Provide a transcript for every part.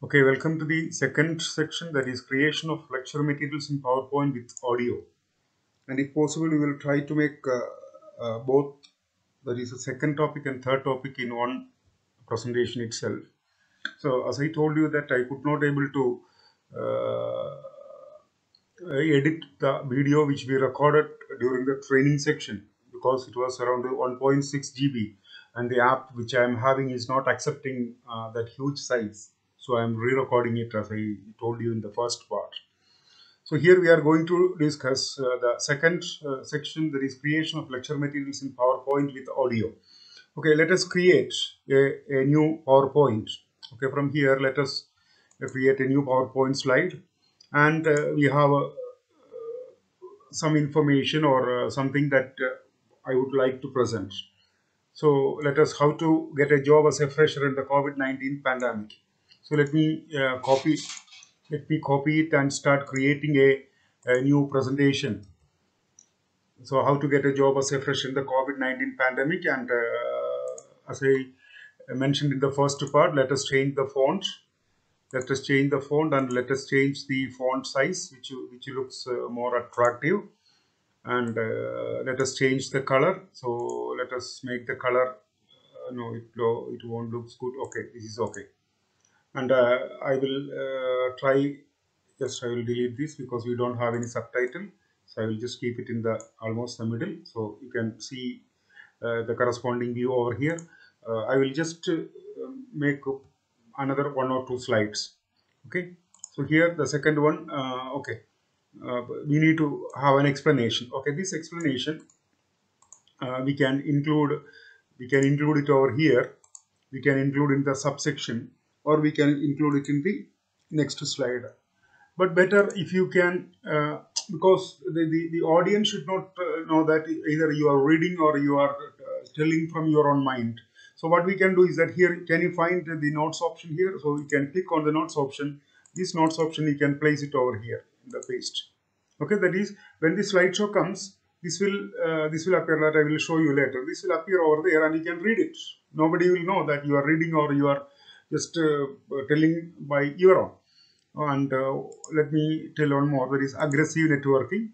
Okay, welcome to the second section, that is creation of lecture materials in PowerPoint with audio. And if possible, we will try to make both, that is the second topic and third topic, in one presentation itself. So as I told you that I could not able to edit the video which we recorded during the training section because it was around 1.6 GB, and the app which I am having is not accepting that huge size. So I am re-recording it as I told you in the first part. So here we are going to discuss the second section, that is creation of lecture materials in PowerPoint with audio. Okay, let us create a new PowerPoint. Okay, from here let us create a new PowerPoint slide, and we have some information or something that I would like to present. So let us how to get a job as a fresher in the COVID-19 pandemic. So let me copy it and start creating a new presentation. So how to get a job as a fresher in the COVID-19 pandemic, and as I mentioned in the first part, let us change the font. Let us change the font and let us change the font size, which looks more attractive, and let us change the color. So let us make the color no, it won't look good. Okay, this is okay. And I will try, just I will delete this because we don't have any subtitle, so I will just keep it in the almost the middle, so you can see the corresponding view over here. I will just make another one or two slides. Okay, so here the second one. Okay, we need to have an explanation. Okay, this explanation we can include it over here. We can include in the subsection, or we can include it in the next slide. But better if you can, because the audience should not know that either you are reading or you are telling from your own mind. So what we can do is that here, can you find the notes option here? So you can click on the notes option. This notes option, you can place it over here in the paste. Okay, that is, when the slideshow comes, this will appear, that I will show you later. This will appear over there and you can read it. Nobody will know that you are reading or you are just telling by your own. And let me tell one more, that is aggressive networking.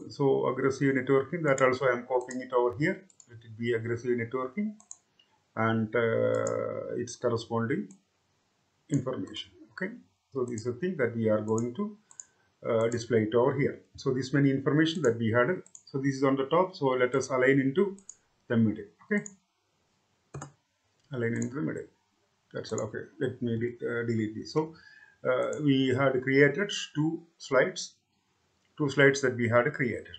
So aggressive networking, that also I am copying it over here. Let it be aggressive networking, and its corresponding information. Okay, so this is the thing that we are going to display it over here. So this many information that we had. So this is on the top, so let us align into the middle. Okay, align into the middle. That's all. Okay, let me delete this. So we had created two slides that we had created.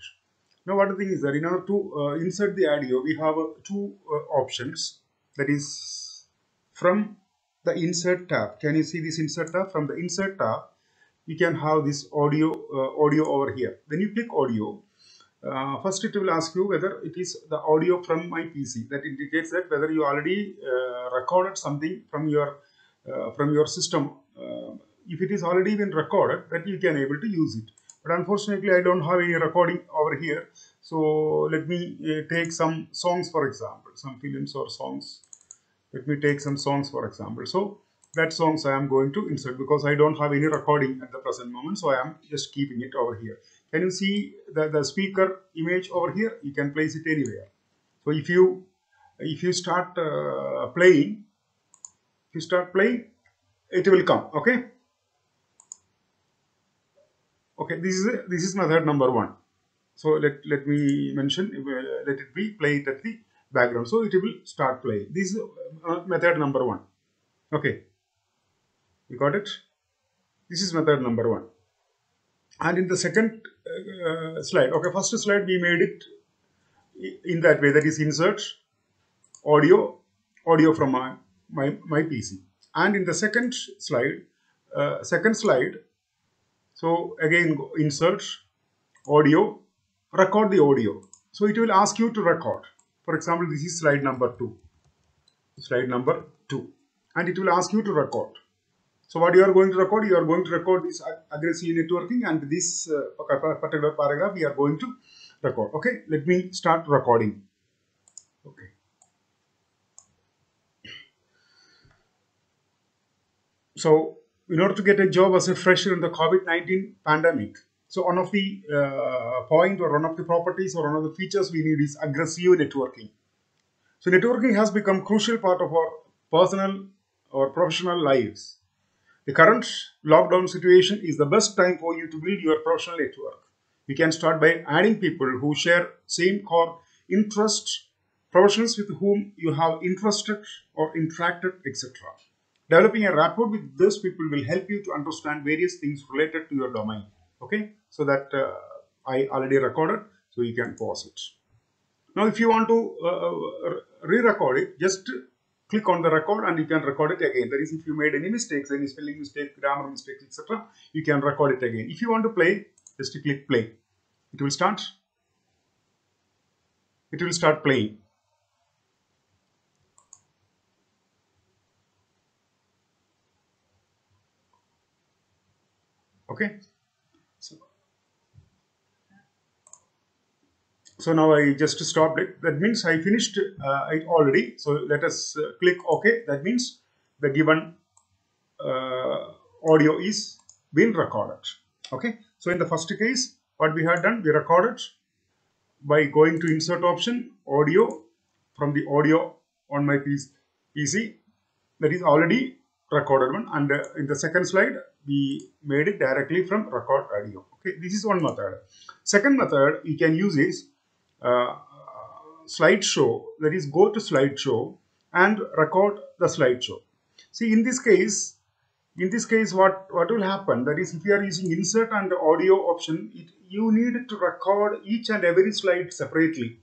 Now what the thing is that in order to insert the audio, we have two options. That is, from the insert tab. Can you see this insert tab? From the insert tab, we can have this audio over here. When you click audio, first it will ask you whether it is the audio from my PC. That indicates that whether you already recorded something from your system. If it is already been recorded, that you can able to use it. But unfortunately, I don't have any recording over here. So let me take some songs, for example, some films or songs. Let me take some songs, for example. So that songs I am going to insert because I don't have any recording at the present moment. So I am just keeping it over here. Can you see the speaker image over here? You can place it anywhere. So if you start playing, it will come. Okay. Okay. This is method number one. So let me mention, let it be play it at the background. So it will start playing. This is method number one. Okay, you got it. This is method number one. And in the second slide, okay, first slide we made it in that way, that is insert audio from my PC. And in the second slide, so again insert audio, record the audio. So it will ask you to record. For example, this is slide number two, and it will ask you to record. So what you are going to record? You are going to record this aggressive networking, and this particular paragraph we are going to record. Okay, let me start recording. Okay. So, in order to get a job as a fresher in the COVID-19 pandemic, so one of the point or one of the properties or one of the features we need is aggressive networking. So, networking has become crucial part of our personal or professional lives. The current lockdown situation is the best time for you to build your professional network. You can start by adding people who share same core interests, professionals with whom you have interested or interacted, etc. Developing a rapport with those people will help you to understand various things related to your domain. Okay, so that I already recorded, so you can pause it. Now, if you want to re-record it, just click on the record and you can record it again. That is, if you made any mistakes, any spelling mistake, grammar mistakes, etc., you can record it again. If you want to play, just click play. It will start. It will start playing. Okay. So, so now I just stopped it. That means I finished it already. So let us click OK. That means the given audio is being recorded. Okay. So in the first case, what we had done, we recorded by going to insert option, audio, from the audio on my PC, that is already recorded one, and in the second slide we made it directly from record audio. Okay, this is one method. Second method you can use is uh, slideshow, that is go to slideshow and record the slideshow. See, in this case what will happen, that is, if you are using insert and audio option, you need to record each and every slide separately.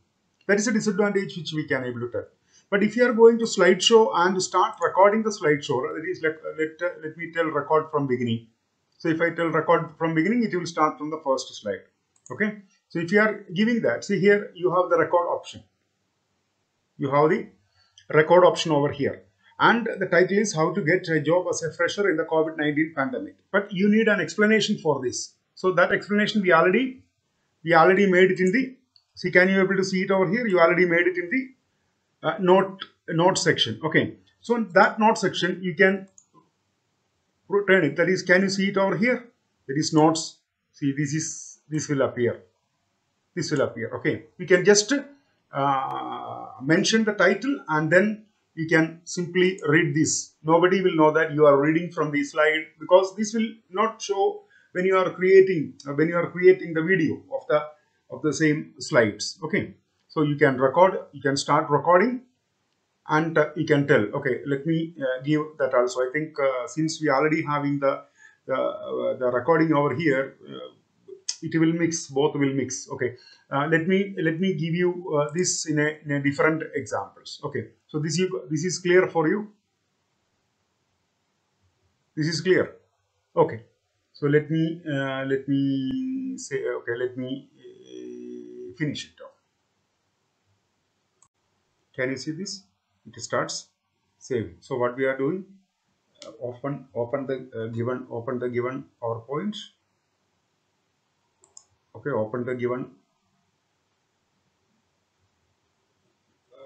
That is a disadvantage which we can able to tell. But if you are going to slideshow and start recording the slideshow, that is, let me tell record from beginning. So if I tell record from beginning, it will start from the first slide. Okay, so if you are giving that, see here you have the record option. You have the record option over here, and the title is how to get a job as a fresher in the COVID-19 pandemic. But you need an explanation for this. So that explanation we already made it in the, see, can you able to see it over here? You already made it in the note section. Okay, so in that note section you can turn it. That is, can you see it over here? That is notes. See, this will appear. This will appear. Okay, you can just mention the title and then you can simply read this. Nobody will know that you are reading from the slide, because this will not show when you are creating the video of the same slides. Okay, so you can record, you can start recording, and you can tell, okay, let me give that also. I think since we already having the recording over here, it will mix, both will mix. Okay, let me give you this in a different examples. Okay, so this is clear for you. This is clear. Okay, so let me say, okay, let me finish it off. Can you see this? It starts saving. So what we are doing, open the given PowerPoint. Okay, open the given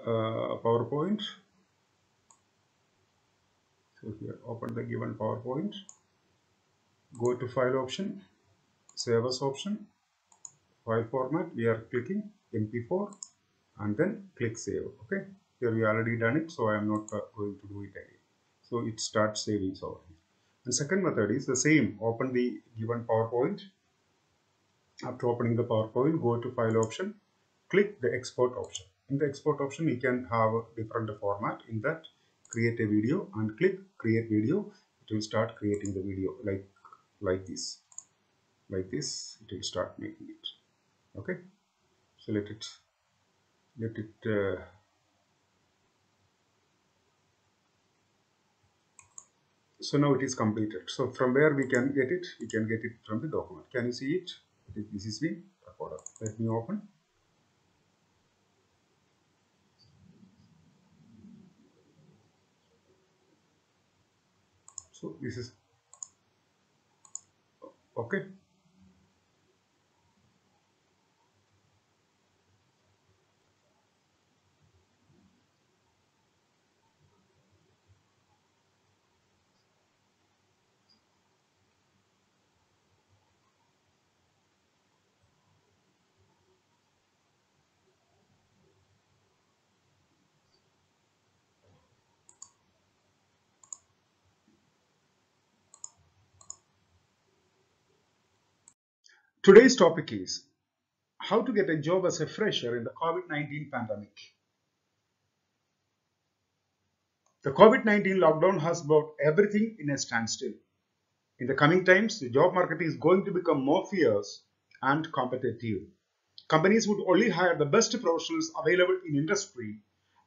PowerPoint. So here, open the given PowerPoint. Go to file option, save as option, file format. We are clicking MP4 and then click save. Okay, here we already done it, so I am not going to do it again. So it starts saving. So, and second method is the same. Open the given PowerPoint. After opening the PowerPoint, go to file option, click the export option. In the export option, you can have a different format. In that, create a video and click create video. It will start creating the video like this. Like this, it will start making it. Okay, so let it so now it is completed. So from where we can get it? We can get it from the document. Can you see it? This is the recorder. Let me open. So this is okay. Today's topic is how to get a job as a fresher in the COVID-19 pandemic. The COVID-19 lockdown has brought everything in a standstill. In the coming times, the job market is going to become more fierce and competitive. Companies would only hire the best professionals available in industry,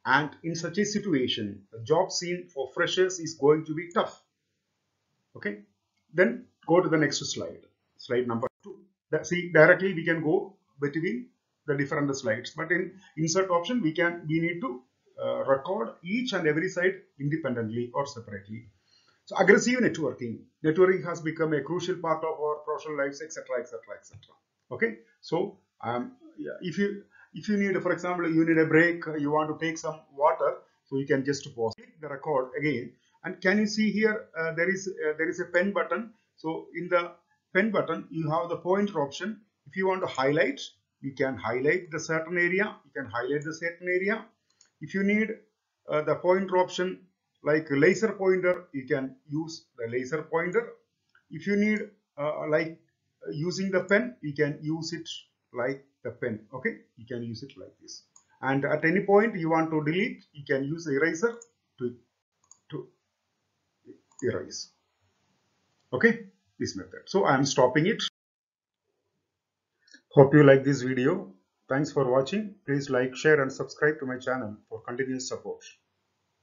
and in such a situation, the job scene for freshers is going to be tough. Okay, then go to the next slide, slide number 2. See, directly we can go between the different slides, but in insert option we need to record each and every slide independently or separately. So aggressive networking has become a crucial part of our professional lives, etc., etc., etc. Okay, so yeah, if you need, for example, you need a break, you want to take some water, so you can just pause, click the record again, and can you see here there is a pen button. So in the pen button you have the pointer option. If you want to highlight, you can highlight the certain area. You can highlight the certain area. If you need the pointer option like laser pointer, you can use the laser pointer. If you need like using the pen, you can use it like the pen. Okay, you can use it like this. And at any point you want to delete, you can use the eraser to erase. Okay, this method. So I am stopping it. Hope you like this video. Thanks for watching. Please like, share and subscribe to my channel for continuous support.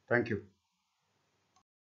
Thank you.